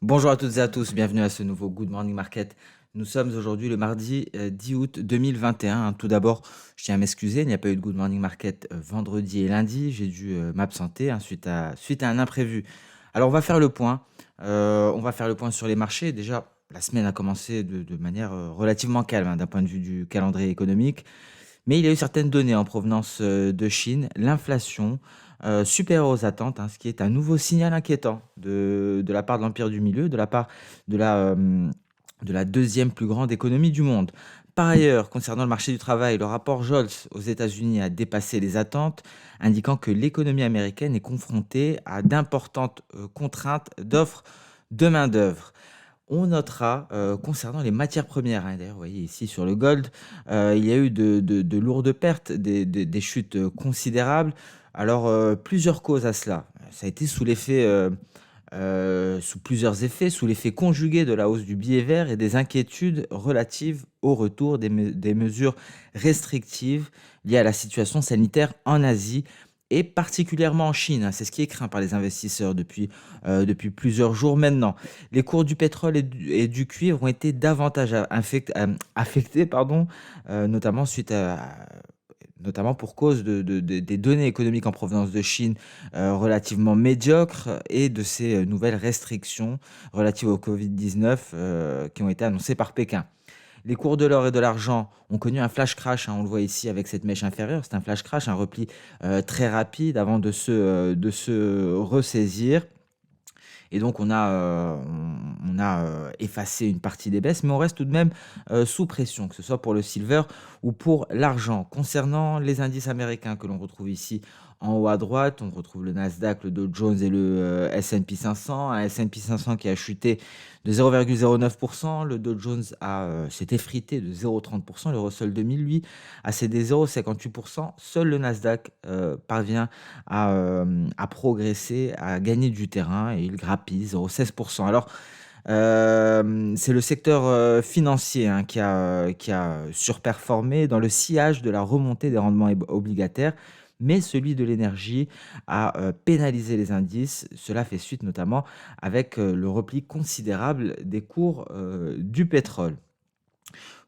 Bonjour à toutes et à tous, bienvenue à ce nouveau Good Morning Market. Nous sommes aujourd'hui le mardi 10 août 2021, hein. Tout d'abord, je tiens à m'excuser, il n'y a pas eu de Good Morning Market vendredi et lundi. J'ai dû m'absenter, hein, suite à un imprévu. Alors, on va faire le point sur les marchés. Déjà, la semaine a commencé de manière relativement calme, hein, d'un point de vue du calendrier économique. Mais il y a eu certaines données en provenance, de Chine. L'inflation, supérieure aux attentes, hein, ce qui est un nouveau signal inquiétant de la part de l'empire du milieu, de la part de de la 2e plus grande économie du monde. Par ailleurs, concernant le marché du travail, le rapport Jolts aux États-Unis a dépassé les attentes, indiquant que l'économie américaine est confrontée à d'importantes, contraintes d'offres de main-d'œuvre. On notera, concernant les matières premières, hein, d'ailleurs, vous voyez ici sur le gold, il y a eu de lourdes pertes, des chutes, considérables. Alors, plusieurs causes à cela. Ça a été sous plusieurs effets, sous l'effet conjugué de la hausse du billet vert et des inquiétudes relatives au retour des mesures restrictives liées à la situation sanitaire en Asie et particulièrement en Chine, hein. C'est ce qui est craint par les investisseurs depuis plusieurs jours maintenant. Les cours du pétrole et du cuivre ont été davantage affectés, pardon, notamment notamment pour cause des données économiques en provenance de Chine, relativement médiocres et de ces, nouvelles restrictions relatives au Covid-19, qui ont été annoncées par Pékin. Les cours de l'or et de l'argent ont connu un flash crash, hein, on le voit ici avec cette mèche inférieure. C'est un flash crash, un repli, très rapide avant de se ressaisir. Et donc on a effacé une partie des baisses, mais on reste tout de même, sous pression, que ce soit pour le silver ou pour l'argent. Concernant les indices américains que l'on retrouve ici en haut à droite, on retrouve le Nasdaq, le Dow Jones et le, S&P 500. Un S&P 500 qui a chuté de 0,09, le Dow Jones s'est effrité de 0,30, le Russell 2000 lui a cédé 0,58. Seul le Nasdaq, parvient à progresser, à gagner du terrain et il grappille 0,16. Alors, c'est le secteur, financier, hein, qui a surperformé dans le sillage de la remontée des rendements obligataires, mais celui de l'énergie a, pénalisé les indices. Cela fait suite notamment avec, le repli considérable des cours, du pétrole.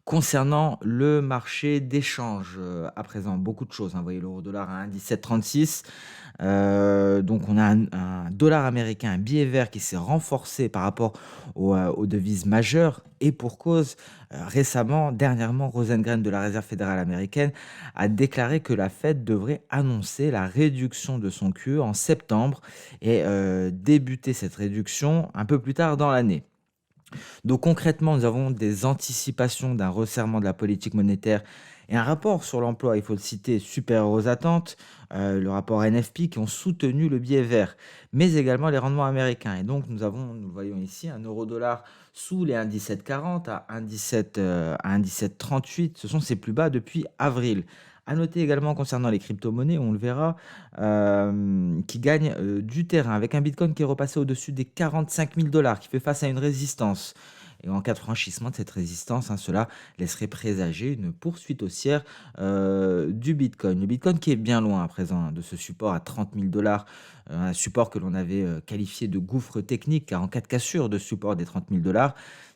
Concernant le marché d'échange, à présent, beaucoup de choses, hein. Vous voyez l'euro-dollar à 1,1736. Donc on a un dollar américain, un billet vert qui s'est renforcé par rapport aux devises majeures et pour cause. Récemment, dernièrement, Rosengren de la Réserve fédérale américaine a déclaré que la Fed devrait annoncer la réduction de son QE en septembre et débuter cette réduction un peu plus tard dans l'année. Donc concrètement, nous avons des anticipations d'un resserrement de la politique monétaire et un rapport sur l'emploi, il faut le citer, supérieur aux attentes, le rapport NFP qui ont soutenu le biais vert, mais également les rendements américains. Et donc nous le voyons ici, un euro-dollar sous les 1,1740 à 1,17, à 1,1738. Ce sont ses plus bas depuis avril. À noter également concernant les crypto-monnaies, on le verra, qui gagnent, du terrain avec un bitcoin qui est repassé au-dessus des 45 000 qui fait face à une résistance. Et en cas de franchissement de cette résistance, hein, cela laisserait présager une poursuite haussière, du bitcoin. Le bitcoin qui est bien loin à présent, hein, de ce support à 30 000 un support que l'on avait, qualifié de gouffre technique, car en cas de cassure de support des 30 000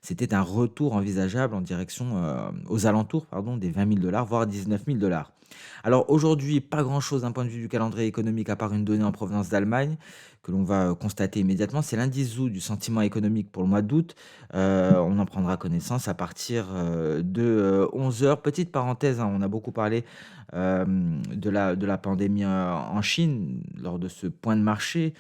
c'était un retour envisageable en direction, aux alentours, pardon, des 20 000 voire 19 000. Alors aujourd'hui, pas grand-chose d'un point de vue du calendrier économique à part une donnée en provenance d'Allemagne que l'on va, constater immédiatement. C'est l'indice ZOO du sentiment économique pour le mois d'août. On en prendra connaissance à partir, de 11 heures. Petite parenthèse, hein, on a beaucoup parlé, de la pandémie, en Chine lors de ce point de marché.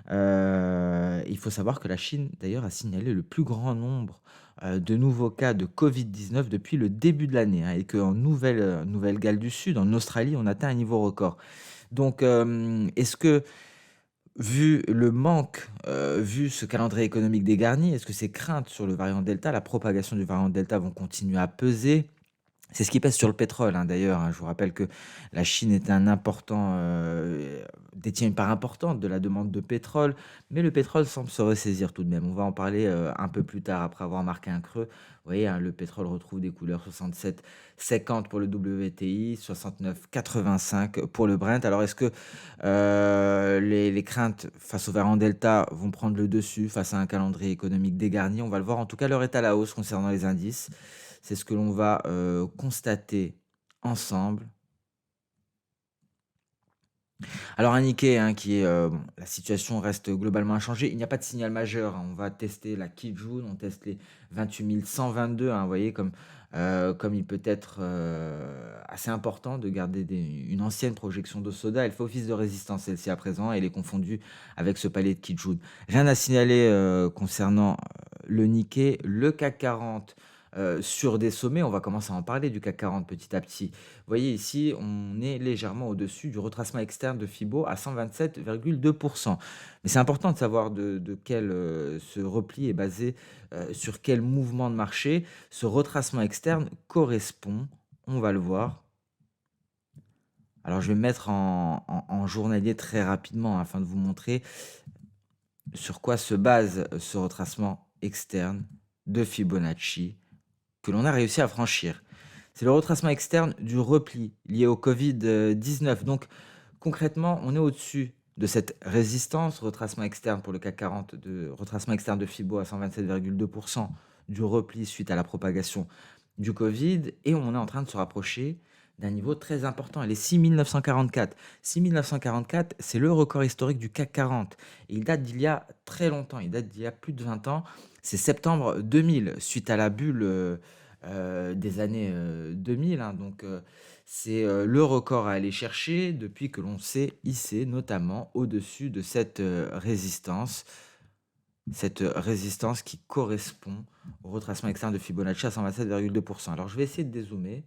Il faut savoir que la Chine d'ailleurs a signalé le plus grand nombre, de nouveaux cas de Covid-19 depuis le début de l'année, hein, et qu'en Nouvelle-Galles du Sud, en Australie, on atteint un niveau record. Donc, est-ce que, vu le manque, vu ce calendrier économique dégarni, est-ce que ces craintes sur le variant delta, la propagation du variant delta vont continuer à peser? C'est ce qui pèse sur le pétrole, hein, d'ailleurs, hein. Je vous rappelle que la Chine est un important, détient une part importante de la demande de pétrole, mais le pétrole semble se ressaisir tout de même. On va en parler, un peu plus tard après avoir marqué un creux. Vous voyez, hein, le pétrole retrouve des couleurs, 67,50 pour le WTI, 69,85 pour le Brent. Alors est-ce que, les craintes face au variant Delta vont prendre le dessus face à un calendrier économique dégarni? On va le voir. En tout cas, l'heure est à la hausse concernant les indices. C'est ce que l'on va, constater ensemble. Alors un Nikkei, hein, qui est, bon, la situation reste globalement inchangée. Il n'y a pas de signal majeur, hein. On va tester la Kijun, on teste les 28 122, hein. Vous voyez comme il peut être, assez important de garder une ancienne projection d'Hosoda. Elle fait office de résistance celle-ci à présent et elle est confondue avec ce palier de Kijun. Rien à signaler, concernant, le Nikkei. Le CAC 40, sur des sommets, on va commencer à en parler du CAC 40 petit à petit. Vous voyez ici, on est légèrement au-dessus du retracement externe de Fibo à 127,2. Mais c'est important de savoir de quel, ce repli est basé, sur quel mouvement de marché. Ce retracement externe correspond, on va le voir. Alors je vais me mettre en journalier très rapidement afin de vous montrer sur quoi se base ce retracement externe de Fibonacci que l'on a réussi à franchir. C'est le retracement externe du repli lié au Covid-19. Donc concrètement, on est au-dessus de cette résistance, retracement externe pour le CAC 40, de retracement externe de Fibo à 127,2% du repli suite à la propagation du Covid, et on est en train de se rapprocher d'un niveau très important. Elle est 6 944. 6 944, c'est le record historique du CAC 40. Et il date d'il y a très longtemps, il date d'il y a plus de 20 ans. C'est septembre 2000, suite à la bulle des années 2000, hein. Donc, c'est le record à aller chercher depuis que l'on s'est hissé notamment au-dessus de cette résistance qui correspond au retracement externe de Fibonacci à 127,2%. Alors, je vais essayer de dézoomer.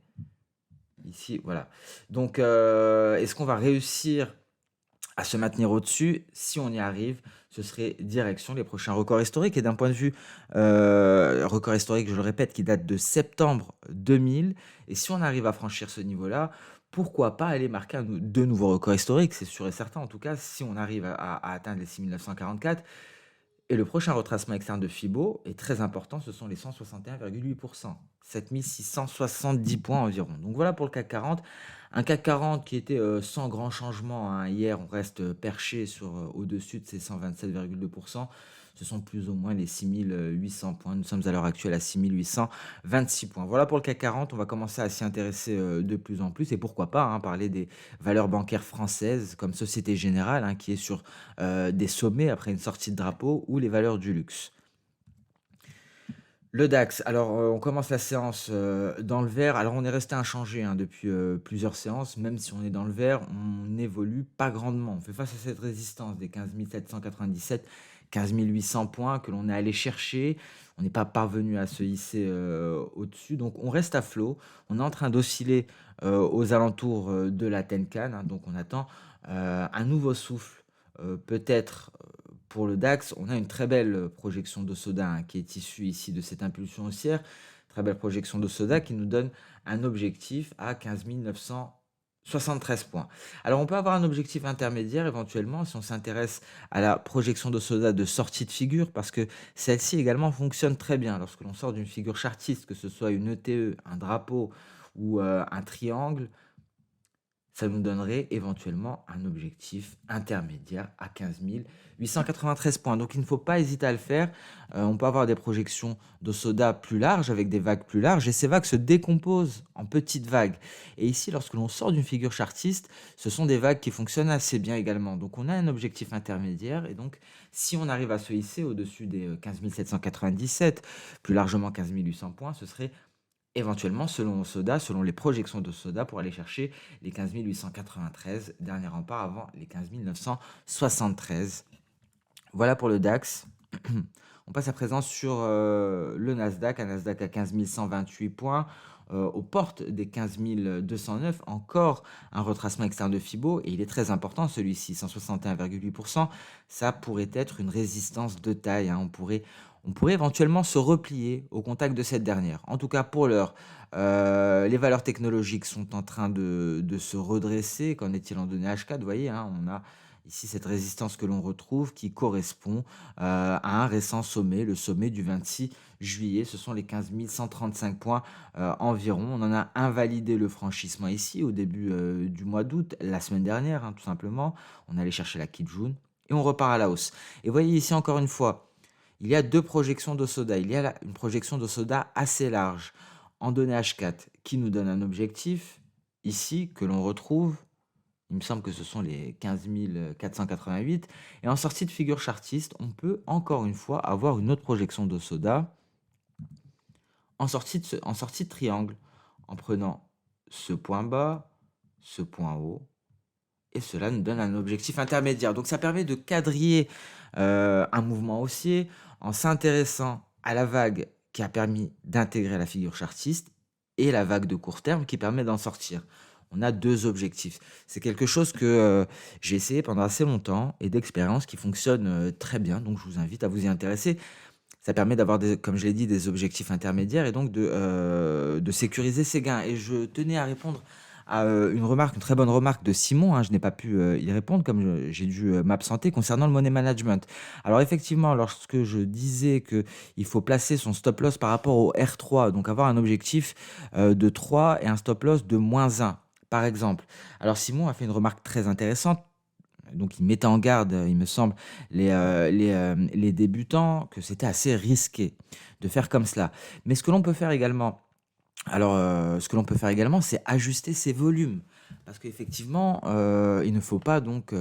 Ici, voilà. Donc, est-ce qu'on va réussir à se maintenir au-dessus? Si on y arrive, ce serait direction les prochains records historiques. Et d'un point de vue record historique, je le répète, qui date de septembre 2000. Et si on arrive à franchir ce niveau-là, pourquoi pas aller marquer de nouveaux records historiques? C'est sûr et certain. En tout cas, si on arrive à atteindre les 6 944. Et le prochain retracement externe de Fibo est très important, ce sont les 161,8%, 7 670 points environ. Donc voilà pour le CAC 40. Un CAC 40 qui était sans grand changement, hein. Hier, on reste perché sur au-dessus de ces 127,2%. Ce sont plus ou moins les 6 800 points. Nous sommes à l'heure actuelle à 6 826 points. Voilà pour le CAC 40. On va commencer à s'y intéresser de plus en plus. Et pourquoi pas, hein, parler des valeurs bancaires françaises comme Société Générale, hein, qui est sur des sommets après une sortie de drapeau, ou les valeurs du luxe. Le DAX, alors on commence la séance dans le vert. Alors on est resté inchangé, hein, depuis plusieurs séances. Même si on est dans le vert, on n'évolue pas grandement. On fait face à cette résistance des 15 797, 15 800 points que l'on est allé chercher. On n'est pas parvenu à se hisser au-dessus. Donc on reste à flot. On est en train d'osciller aux alentours de la Tenkan, hein. Donc on attend un nouveau souffle, peut-être pour le DAX. On a une très belle projection d'Hosoda, hein, qui est issue ici de cette impulsion haussière. Très belle projection d'Hosoda qui nous donne un objectif à 15 973 points. Alors on peut avoir un objectif intermédiaire éventuellement si on s'intéresse à la projection d'Hosoda de sortie de figure, parce que celle-ci également fonctionne très bien lorsque l'on sort d'une figure chartiste, que ce soit une ETE, un drapeau ou un triangle. Ça nous donnerait éventuellement un objectif intermédiaire à 15 893 points. Donc il ne faut pas hésiter à le faire. On peut avoir des projections de soda plus larges, avec des vagues plus larges, et ces vagues se décomposent en petites vagues. Et ici, lorsque l'on sort d'une figure chartiste, ce sont des vagues qui fonctionnent assez bien également. Donc on a un objectif intermédiaire, et donc si on arrive à se hisser au-dessus des 15 797, plus largement 15 800 points, ce serait éventuellement, selon Soda, selon les projections de Soda, pour aller chercher les 15 893, dernier rempart avant les 15 973. Voilà pour le DAX. On passe à présent sur le Nasdaq, un Nasdaq à 15 128 points, aux portes des 15 209, encore un retracement externe de Fibo, et il est très important celui-ci, 161,8%. Ça pourrait être une résistance de taille, hein. on pourrait éventuellement se replier au contact de cette dernière. En tout cas, pour l'heure, les valeurs technologiques sont en train de se redresser. Qu'en est-il en données H4? Vous voyez, hein, on a ici cette résistance que l'on retrouve qui correspond à un récent sommet, le sommet du 26 juillet. Ce sont les 15 135 points environ. On en a invalidé le franchissement ici au début du mois d'août, la semaine dernière, hein, tout simplement. On allait chercher la Kijun et on repart à la hausse. Et vous voyez ici encore une fois, il y a deux projections d'Osoda. Il y a une projection d'Osoda assez large en données H4 qui nous donne un objectif ici que l'on retrouve. Il me semble que ce sont les 15 488. Et en sortie de figure chartiste, on peut encore une fois avoir une autre projection d'Osoda en sortie de triangle, en prenant ce point bas, ce point haut, et cela nous donne un objectif intermédiaire. Donc ça permet de quadriller un mouvement haussier en s'intéressant à la vague qui a permis d'intégrer la figure chartiste et la vague de court terme qui permet d'en sortir. On a deux objectifs. C'est quelque chose que j'ai essayé pendant assez longtemps et d'expérience qui fonctionne très bien. Donc je vous invite à vous y intéresser. Ça permet d'avoir, comme je l'ai dit, des objectifs intermédiaires et donc de sécuriser ses gains. Et je tenais à répondre à une très bonne remarque de Simon. Hein, je n'ai pas pu y répondre comme j'ai dû m'absenter concernant le money management. Alors effectivement, lorsque je disais qu'il faut placer son stop loss par rapport au R3, donc avoir un objectif de 3 et un stop loss de -1, par exemple. Alors Simon a fait une remarque très intéressante. Donc il mettait en garde, il me semble, les débutants, que c'était assez risqué de faire comme cela. Mais ce que l'on peut faire également, ce que l'on peut faire également, c'est ajuster ses volumes. Parce qu'effectivement, il ne faut pas donc,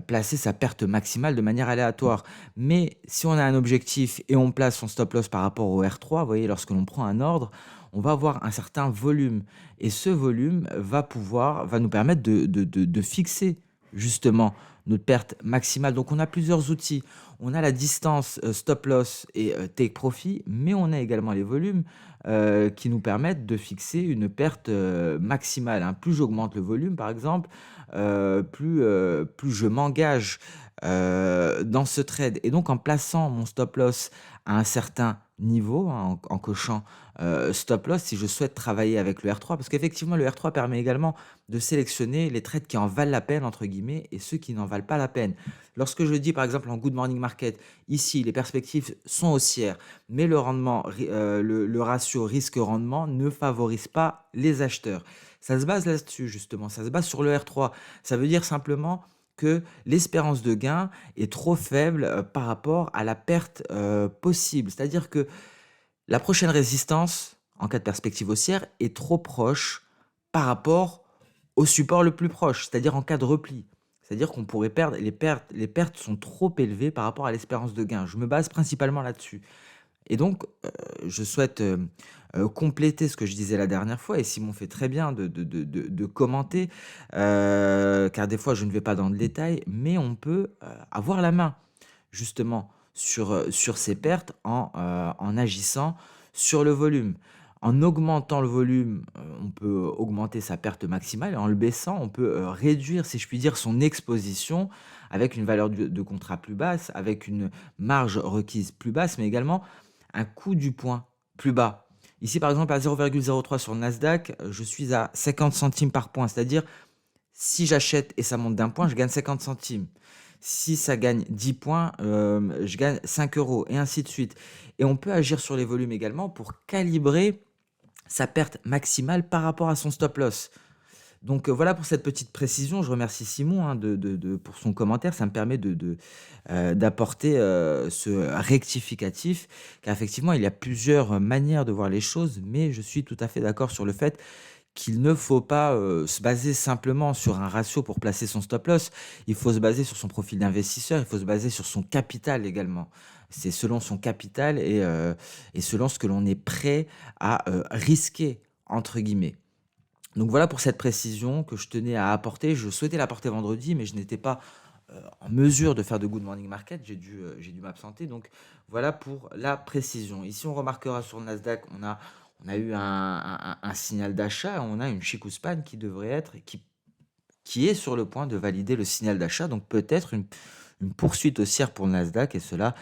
placer sa perte maximale de manière aléatoire. Mais si on a un objectif et on place son stop loss par rapport au R3, vous voyez, lorsque l'on prend un ordre, on va avoir un certain volume et ce volume va nous permettre de fixer justement notre perte maximale. Donc on a plusieurs outils. On a la distance, stop loss et take profit, mais on a également les volumes qui nous permettent de fixer une perte maximale, hein. Plus j'augmente le volume, par exemple, plus je m'engage dans ce trade. Et donc, en plaçant mon stop loss à un certain niveau, hein, en cochant stop loss, si je souhaite travailler avec le R3, parce qu'effectivement, le R3 permet également de sélectionner les trades qui en valent la peine, entre guillemets, et ceux qui n'en valent pas la peine. Lorsque je dis, par exemple, en Good Morning Market, ici, les perspectives sont haussières, mais le rendement, le ratio risque-rendement ne favorise pas les acheteurs. Ça se base là-dessus, justement. Ça se base sur le R3. Ça veut dire simplement que l'espérance de gain est trop faible par rapport à la perte possible. C'est-à-dire que la prochaine résistance, en cas de perspective haussière, est trop proche par rapport au support le plus proche, c'est-à-dire en cas de repli. C'est-à-dire qu'on pourrait perdre, les pertes sont trop élevées par rapport à l'espérance de gain. Je me base principalement là-dessus. Et donc, je souhaite, compléter ce que je disais la dernière fois et Simon fait très bien de commenter, car des fois je ne vais pas dans le détail, mais on peut, avoir la main justement sur ces pertes en agissant sur le volume. En augmentant le volume, on peut augmenter sa perte maximale et en le baissant, on peut, réduire, si je puis dire, son exposition avec une valeur de contrat plus basse, avec une marge requise plus basse, mais également un coût du point plus bas. Ici, par exemple, à 0,03 sur le Nasdaq, je suis à 50 centimes par point. C'est-à-dire, si j'achète et ça monte d'un point, je gagne 50 centimes. Si ça gagne 10 points, je gagne 5 euros, et ainsi de suite. Et on peut agir sur les volumes également pour calibrer sa perte maximale par rapport à son stop loss. Donc voilà pour cette petite précision. Je remercie Simon hein, pour son commentaire. Ça me permet d'apporter ce rectificatif, car effectivement, il y a plusieurs manières de voir les choses, mais je suis tout à fait d'accord sur le fait qu'il ne faut pas se baser simplement sur un ratio pour placer son stop loss. Il faut se baser sur son profil d'investisseur, il faut se baser sur son capital également. C'est selon son capital et selon ce que l'on est prêt à risquer, entre guillemets. Donc voilà pour cette précision que je tenais à apporter. Je souhaitais l'apporter vendredi, mais je n'étais pas en mesure de faire de Good Morning Market. J'ai dû m'absenter. Donc voilà pour la précision. Ici, on remarquera sur le Nasdaq, on a eu un signal d'achat. On a une Chikou qui devrait être, qui est sur le point de valider le signal d'achat. Donc peut-être une poursuite haussière pour le Nasdaq et cela,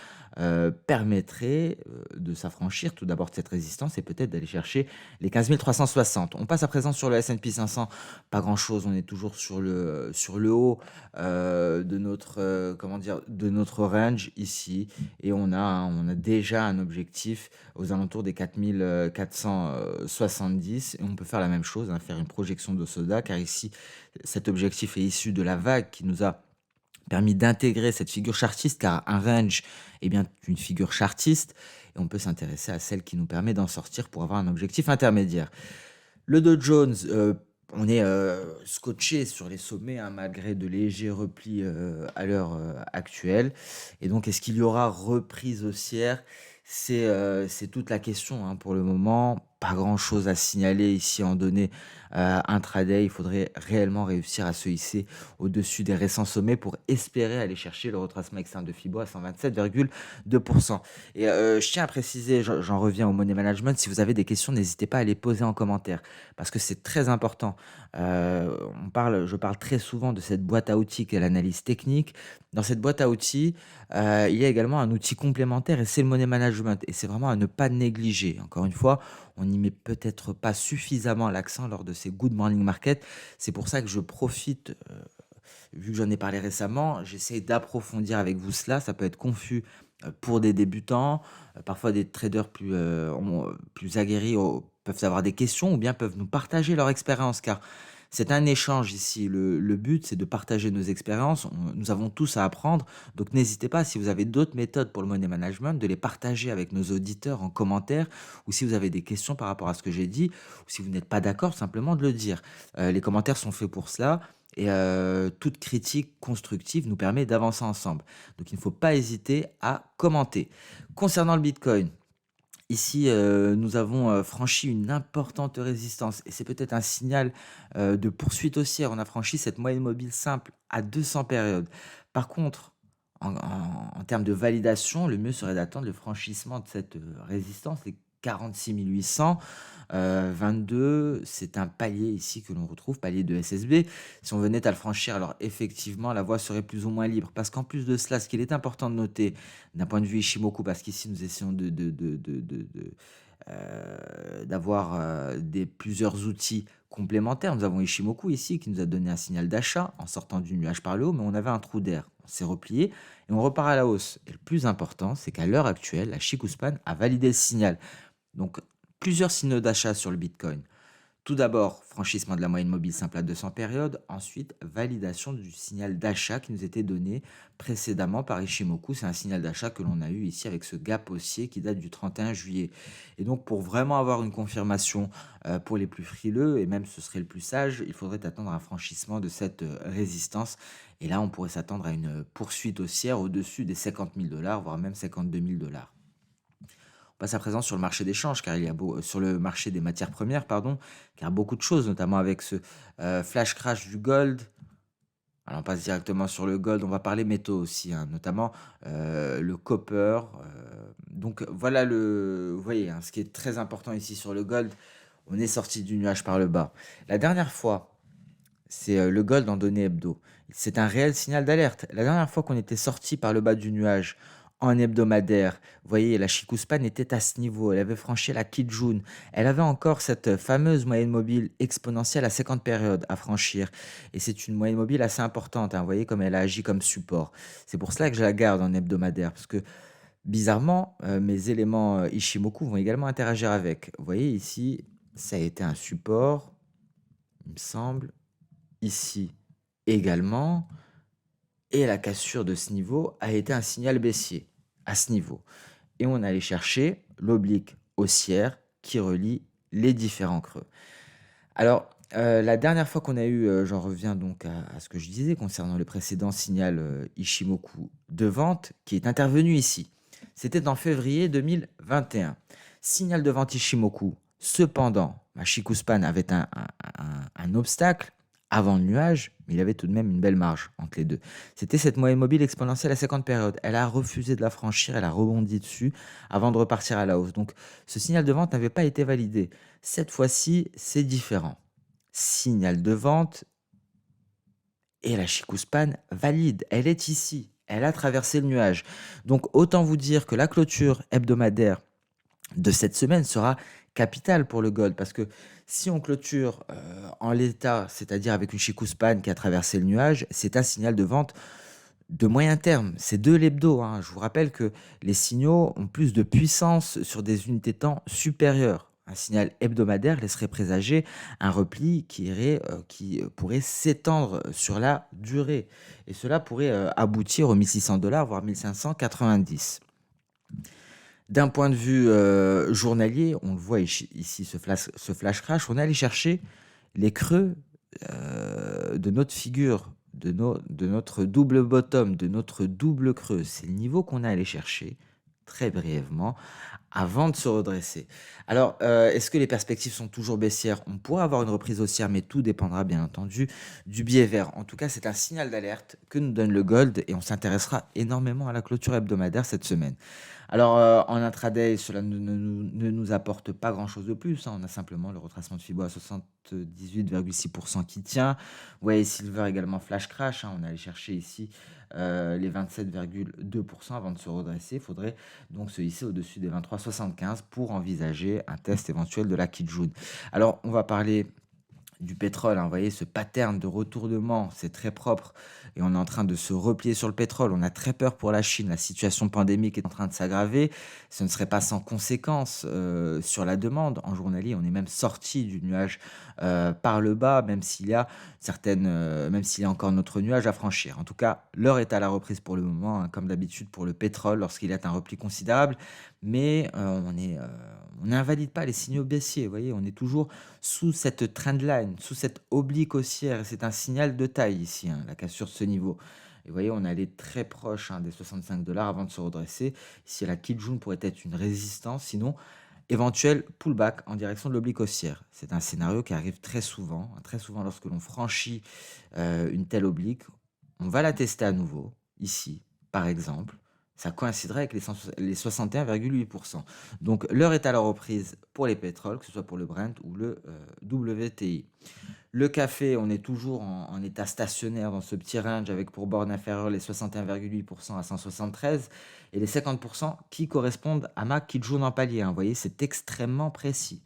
permettrait, de s'affranchir tout d'abord de cette résistance et peut-être d'aller chercher les 15 360. On passe à présent sur le S&P 500, pas grand-chose, on est toujours sur le haut, de notre, comment dire? De notre range ici et on a déjà un objectif aux alentours des 4 470 et on peut faire la même chose, hein, faire une projection de Soda car ici, cet objectif est issu de la vague qui nous a permis d'intégrer cette figure chartiste car un range est bien une figure chartiste et on peut s'intéresser à celle qui nous permet d'en sortir pour avoir un objectif intermédiaire. Le Dow Jones, on est, scotché sur les sommets, hein, malgré de légers replis, à l'heure, actuelle et donc est-ce qu'il y aura reprise haussière? C'est toute la question, hein, pour le moment. Pas grand-chose à signaler ici en données, intraday. Il faudrait réellement réussir à se hisser au-dessus des récents sommets pour espérer aller chercher le retracement externe de Fibo à 127,2 et je tiens à préciser, j'en reviens au money management, si vous avez des questions, n'hésitez pas à les poser en commentaire parce que c'est très important. Je parle très souvent de cette boîte à outils qu'est l'analyse technique. Dans cette boîte à outils, il y a également un outil complémentaire et c'est le money management et c'est vraiment à ne pas négliger. Encore une fois, on n'y met peut-être pas suffisamment l'accent lors de ces good morning market. C'est pour ça que je profite, vu que j'en ai parlé récemment, j'essaie d'approfondir avec vous cela. Ça peut être confus, pour des débutants, parfois des traders plus aguerris peuvent avoir des questions ou bien peuvent nous partager leur expérience car c'est un échange ici. Le but, c'est de partager nos expériences. Nous avons tous à apprendre, donc n'hésitez pas, si vous avez d'autres méthodes pour le money management, de les partager avec nos auditeurs en commentaire ou si vous avez des questions par rapport à ce que j'ai dit ou si vous n'êtes pas d'accord, simplement de le dire. Les commentaires sont faits pour cela et toute critique constructive nous permet d'avancer ensemble. Donc il ne faut pas hésiter à commenter. Concernant le Bitcoin, ici, nous avons, franchi une importante résistance et c'est peut-être un signal, de poursuite haussière. On a franchi cette moyenne mobile simple à 200 périodes. Par contre, en termes de validation, le mieux serait d'attendre le franchissement de cette, résistance, les 46 800, 22, c'est un palier ici que l'on retrouve, palier de SSB. Si on venait à le franchir, alors effectivement, la voie serait plus ou moins libre. Parce qu'en plus de cela, ce qu'il est important de noter d'un point de vue Ishimoku, parce qu'ici nous essayons d'avoir plusieurs outils complémentaires. Nous avons Ishimoku ici qui nous a donné un signal d'achat en sortant du nuage par le haut, mais on avait un trou d'air. On s'est replié et on repart à la hausse. Et le plus important, c'est qu'à l'heure actuelle, la Shikuspan a validé le signal. Donc, plusieurs signaux d'achat sur le Bitcoin. Tout d'abord, franchissement de la moyenne mobile simple à 200 périodes. Ensuite, validation du signal d'achat qui nous était donné précédemment par Ishimoku. C'est un signal d'achat que l'on a eu ici avec ce gap haussier qui date du 31 juillet. Et donc, pour vraiment avoir une confirmation pour les plus frileux, et même ce serait le plus sage, il faudrait attendre un franchissement de cette résistance. Et là, on pourrait s'attendre à une poursuite haussière au-dessus des 50 000 $, voire même 52 000 $. On passe à présent sur le marché des changes, car il y a sur le marché des matières premières, pardon, car beaucoup de choses, notamment avec ce flash crash du gold. Alors on passe directement sur le gold, on va parler métaux aussi, hein, notamment le copper. Donc voilà vous voyez, hein, ce qui est très important ici sur le gold, on est sorti du nuage par le bas. La dernière fois, c'est le gold en données hebdo. C'est un réel signal d'alerte. La dernière fois qu'on était sorti par le bas du nuage en hebdomadaire, vous voyez, la Chikuspan était à ce niveau. Elle avait franchi la Kijun. Elle avait encore cette fameuse moyenne mobile exponentielle à 50 périodes à franchir. Et c'est une moyenne mobile assez importante, hein. Vous voyez comme elle a agi comme support. C'est pour cela que je la garde en hebdomadaire. Parce que bizarrement, mes éléments Ishimoku vont également interagir avec. Vous voyez ici, ça a été un support, il me semble. Ici également, et la cassure de ce niveau a été un signal baissier à ce niveau. Et on allait chercher l'oblique haussière qui relie les différents creux. Alors, la dernière fois qu'on a eu, j'en reviens donc à ce que je disais concernant le précédent signal Ishimoku de vente qui est intervenu ici. C'était en février 2021. Signal de vente Ishimoku. Cependant, Shikuspan avait un obstacle avant le nuage, mais il avait tout de même une belle marge entre les deux. C'était cette moyenne mobile exponentielle à 50 périodes. Elle a refusé de la franchir, elle a rebondi dessus avant de repartir à la hausse. Donc, ce signal de vente n'avait pas été validé. Cette fois-ci, c'est différent. Signal de vente et la Shikuspan valide. Elle est ici. Elle a traversé le nuage. Donc autant vous dire que la clôture hebdomadaire de cette semaine sera capitale pour le gold parce que si on clôture, en l'état, c'est-à-dire avec une Chikuspan qui a traversé le nuage, c'est un signal de vente de moyen terme. C'est de l'hebdo, hein. Je vous rappelle que les signaux ont plus de puissance sur des unités de temps supérieures. Un signal hebdomadaire laisserait présager un repli qui pourrait s'étendre sur la durée et cela pourrait, aboutir aux 1 600 $, voire 1 590. D'un point de vue, journalier, on le voit ici ce flash crash, on est allé chercher les creux, de notre figure, de notre double bottom, de notre double creux. C'est le niveau qu'on est allé chercher, très brièvement, avant de se redresser. Alors, est-ce que les perspectives sont toujours baissières? On pourrait avoir une reprise haussière, mais tout dépendra bien entendu du biais vert. En tout cas, c'est un signal d'alerte que nous donne le gold et on s'intéressera énormément à la clôture hebdomadaire cette semaine. Alors, en intraday, cela ne nous apporte pas grand-chose de plus, hein. On a simplement le retracement de Fibo à 78,6% qui tient. Vous voyez Silver également flash crash, hein. On est allé chercher ici, les 27,2% avant de se redresser. Il faudrait donc se hisser au-dessus des 23,75 pour envisager un test éventuel de la Kijun. Alors, on va parler du pétrole, hein. Vous voyez ce pattern de retournement, c'est très propre et on est en train de se replier sur le pétrole. On a très peur pour la Chine, la situation pandémique est en train de s'aggraver. Ce ne serait pas sans conséquence sur la demande. En journalier, on est même sorti du nuage par le bas, même s'il y a encore notre nuage à franchir. En tout cas, l'heure est à la reprise pour le moment, hein, comme d'habitude pour le pétrole lorsqu'il y a un repli considérable. Mais on n'invalide pas les signaux baissiers. Vous voyez, on est toujours sous cette trendline, sous cette oblique haussière. Et c'est un signal de taille ici, hein, la cassure de ce niveau. Et vous voyez, on est allé très proche, hein, des 65 $ avant de se redresser. Ici, la Kijun pourrait être une résistance, sinon éventuel pullback en direction de l'oblique haussière. C'est un scénario qui arrive très souvent, hein, très souvent lorsque l'on franchit une telle oblique. On va la tester à nouveau, ici, par exemple. Ça coïnciderait avec les 61,8%. Donc l'heure est à la reprise pour les pétroles, que ce soit pour le Brent ou le WTI. Le café, on est toujours en état stationnaire dans ce petit range avec pour borne inférieure les 61,8% à 173 et les 50% qui correspondent à ma Kijun en palier, hein. Vous voyez, c'est extrêmement précis.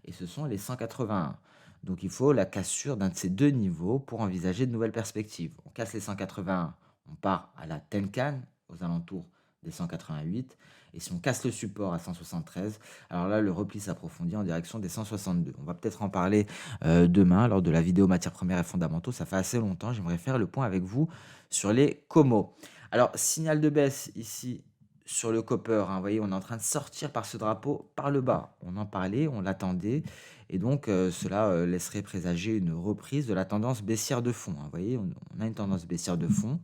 Et ce sont les 181. Donc il faut la cassure d'un de ces deux niveaux pour envisager de nouvelles perspectives. On casse les 181, on part à la Tenkan, aux alentours des 188. Et si on casse le support à 173, alors là, le repli s'approfondit en direction des 162. On va peut-être en parler demain lors de la vidéo matières premières et fondamentaux. Ça fait assez longtemps. J'aimerais faire le point avec vous sur les comos. Alors, signal de baisse ici sur le copper, hein. Vous voyez, on est en train de sortir par ce drapeau par le bas. On en parlait, on l'attendait. Et donc, cela laisserait présager une reprise de la tendance baissière de fond, hein. Vous voyez, on a une tendance baissière de fond.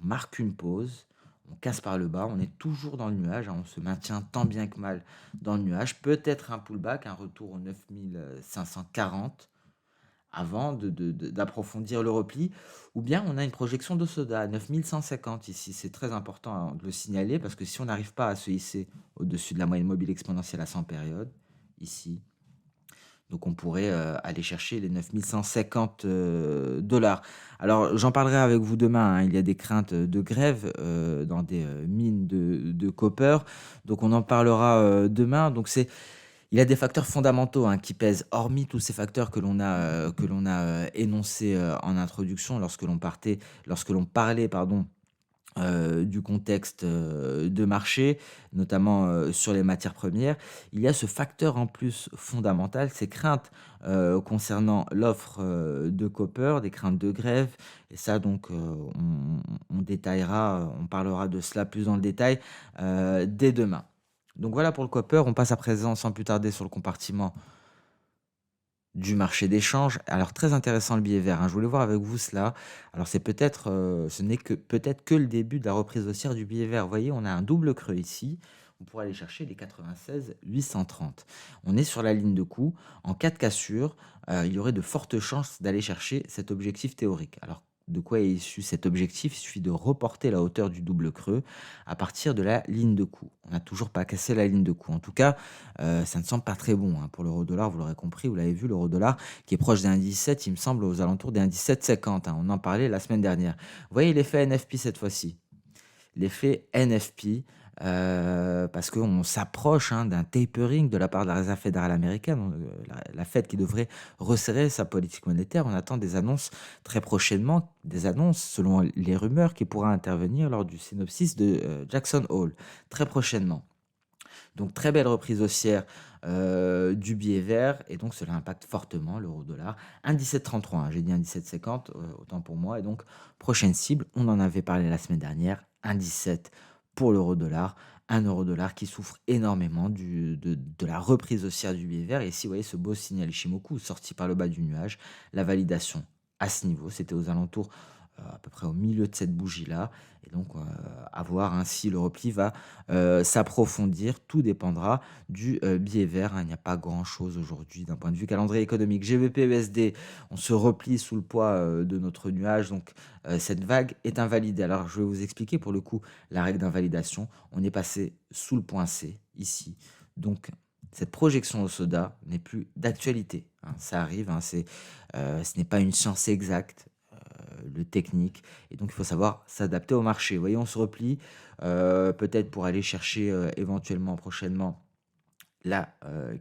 On marque une pause, on casse par le bas, on est toujours dans le nuage, hein, on se maintient tant bien que mal dans le nuage. Peut-être un pullback, un retour aux 9540 avant d'approfondir le repli. Ou bien on a une projection de soda à 9150 ici. C'est très important, hein, de le signaler parce que si on n'arrive pas à se hisser au-dessus de la moyenne mobile exponentielle à 100 périodes, ici, donc on pourrait aller chercher les 9150 $. Alors j'en parlerai avec vous demain, hein. Il y a des craintes de grève dans des mines de copper. Donc on en parlera demain. Donc il y a des facteurs fondamentaux, hein, qui pèsent, hormis tous ces facteurs que l'on a énoncés en introduction lorsque l'on parlait, pardon, du contexte, de marché, notamment, sur les matières premières. Il y a ce facteur en plus fondamental, ces craintes, concernant l'offre, de copper, des craintes de grève et ça donc, on détaillera, on parlera de cela plus dans le détail, dès demain. Donc voilà pour le copper, on passe à présent sans plus tarder sur le compartiment du marché d'échange. Alors très intéressant le billet vert, hein. Je voulais voir avec vous cela. Alors ce n'est que peut-être que le début de la reprise haussière du billet vert. Vous voyez, on a un double creux ici. On pourrait aller chercher les 96 830. On est sur la ligne de coup. En cas de cassure, il y aurait de fortes chances d'aller chercher cet objectif théorique. Alors de quoi est issu cet objectif. Il suffit de reporter la hauteur du double creux à partir de la ligne de coup. On n'a toujours pas cassé la ligne de coup. En tout cas, ça ne semble pas très bon, hein, pour l'euro-dollar. Vous l'aurez compris, vous l'avez vu, l'euro-dollar qui est proche d'un 17, il me semble, aux alentours d'un 17,50, hein. On en parlait la semaine dernière. Vous voyez l'effet NFP cette fois-ci, l'effet NFP, parce qu'on s'approche, hein, d'un tapering de la part de la réserve fédérale américaine, la Fed qui devrait resserrer sa politique monétaire. On attend des annonces très prochainement, des annonces selon les rumeurs qui pourra intervenir lors du synopsis de Jackson Hole, très prochainement. Donc très belle reprise haussière du billet vert, et donc cela impacte fortement l'euro-dollar. 1,1733, hein, j'ai dit 1,1750, autant pour moi. Et donc prochaine cible, on en avait parlé la semaine dernière, 1,17 pour l'euro-dollar. Un euro-dollar qui souffre énormément de la reprise haussière du billet vert. Et ici, vous voyez ce beau signal Ishimoku sorti par le bas du nuage, la validation à ce niveau, c'était aux alentours, à peu près au milieu de cette bougie-là. Et donc, à voir, hein, si le repli va s'approfondir. Tout dépendra du billet vert, hein. Il n'y a pas grand-chose aujourd'hui d'un point de vue calendrier économique. GBP USD, on se replie sous le poids de notre nuage, donc cette vague est invalidée. Alors je vais vous expliquer pour le coup la règle d'invalidation. On est passé sous le point C ici, donc cette projection au soda n'est plus d'actualité, hein. Ça arrive, hein, ce n'est pas une science exacte, le technique, et donc il faut savoir s'adapter au marché. Vous voyez, on se replie, peut-être pour aller chercher, éventuellement prochainement la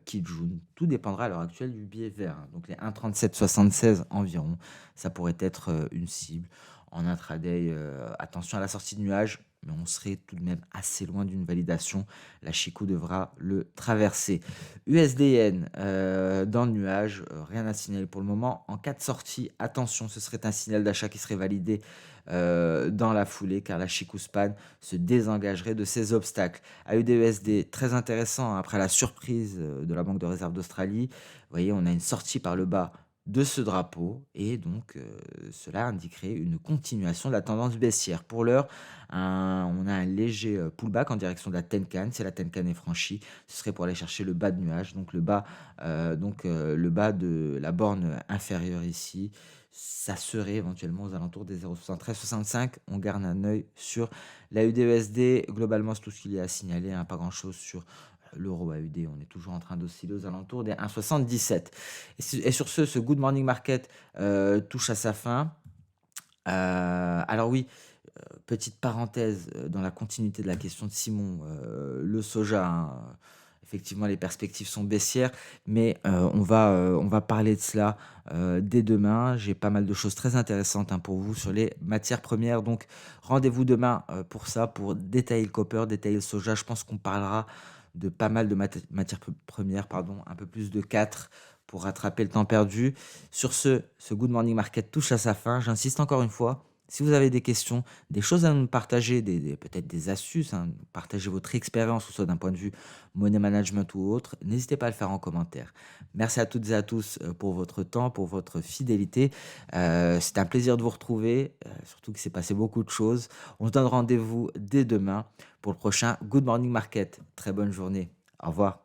Kijun. Tout dépendra à l'heure actuelle du billet vert, hein. Donc les 1,3776 environ, ça pourrait être une cible en intraday. Attention à la sortie de nuage, mais on serait tout de même assez loin d'une validation. La Chikou devra le traverser. USDN dans le nuage, rien à signaler pour le moment. En cas de sortie, attention, ce serait un signal d'achat qui serait validé dans la foulée, car la Chikou Span se désengagerait de ces obstacles. AUD-USD, très intéressant, hein, après la surprise de la Banque de réserve d'Australie. Vous voyez, on a une sortie par le bas de ce drapeau, et donc cela indiquerait une continuation de la tendance baissière. Pour l'heure, on a un léger pullback en direction de la Tenkan. Si la Tenkan est franchie, ce serait pour aller chercher le bas de nuage, donc le bas de la borne inférieure ici. Ça serait éventuellement aux alentours des 0,73-65. On garde un œil sur la UDUSD. Globalement, c'est tout ce qu'il y a à signaler, hein, pas grand-chose sur l'euro AUD. On est toujours en train d'osciller aux alentours des 1,77. Et sur ce Good Morning Market touche à sa fin. Alors oui, petite parenthèse dans la continuité de la question de Simon, le soja, hein, effectivement, les perspectives sont baissières, mais on va parler de cela dès demain. J'ai pas mal de choses très intéressantes, hein, pour vous sur les matières premières. Donc rendez-vous demain pour ça, pour détailler le copper, détailler le soja. Je pense qu'on parlera de pas mal de matières premières, pardon, un peu plus de 4 pour rattraper le temps perdu. Sur ce Good Morning Market touche à sa fin. J'insiste encore une fois, si vous avez des questions, des choses à nous partager, peut-être des astuces, hein, partager votre expérience, que ce soit d'un point de vue money management ou autre, n'hésitez pas à le faire en commentaire. Merci à toutes et à tous pour votre temps, pour votre fidélité. C'est un plaisir de vous retrouver, surtout qu'il s'est passé beaucoup de choses. On se donne rendez-vous dès demain pour le prochain Good Morning Market. Très bonne journée. Au revoir.